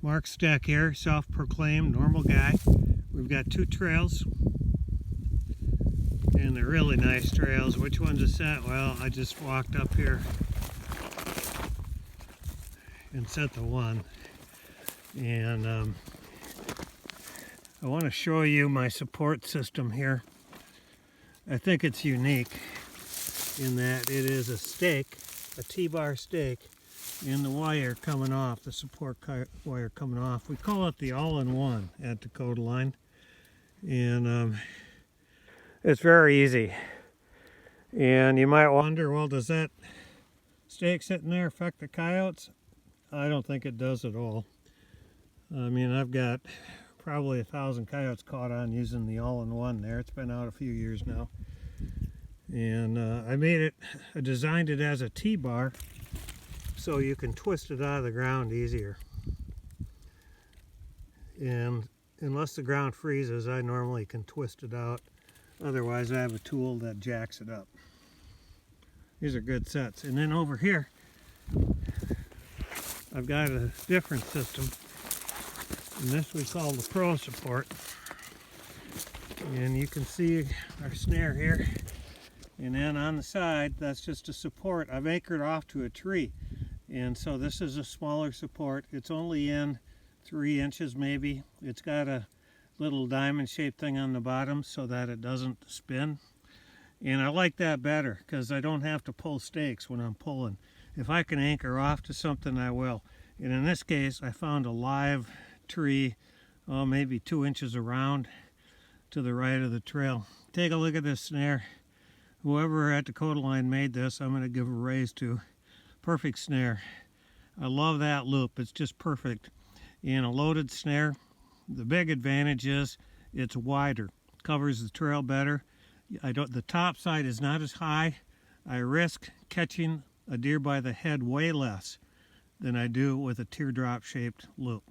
Mark Steck here, self-proclaimed normal guy. We've got two trails, and they're really nice trails. Which one's a set? Well, I just walked up here and set the one, and I want to show you my support system here. I think it's unique in that it is a stake, a T-bar stake, and the wire coming off, the support wire coming off. We call it the all-in-one at Dakota Line, and it's very easy. And you might wonder, well, does that stake sitting there affect the coyotes? I don't think it does at all. I mean, I've got probably 1,000 coyotes caught on using the all-in-one there. It's been out a few years now. And I designed it as a T-bar so you can twist it out of the ground easier. And unless the ground freezes, I normally can twist it out. Otherwise, I have a tool that jacks it up. These are good sets. And then over here, I've got a different system. And this we call the Pro Support. And you can see our snare here. And then on the side, that's just a support. I've anchored off to a tree. And so this is a smaller support. It's only in 3 inches maybe. It's got a little diamond shaped thing on the bottom so that it doesn't spin. And I like that better because I don't have to pull stakes when I'm pulling. If I can anchor off to something, I will. And in this case, I found a live tree, maybe 2 inches around to the right of the trail. Take a look at this snare. Whoever at Dakota Line made this, I'm going to give a raise to. Perfect snare. I love that loop. It's just perfect. And a loaded snare, the big advantage is it's wider. Covers the trail better. The top side is not as high. I risk catching a deer by the head way less than I do with a teardrop shaped loop.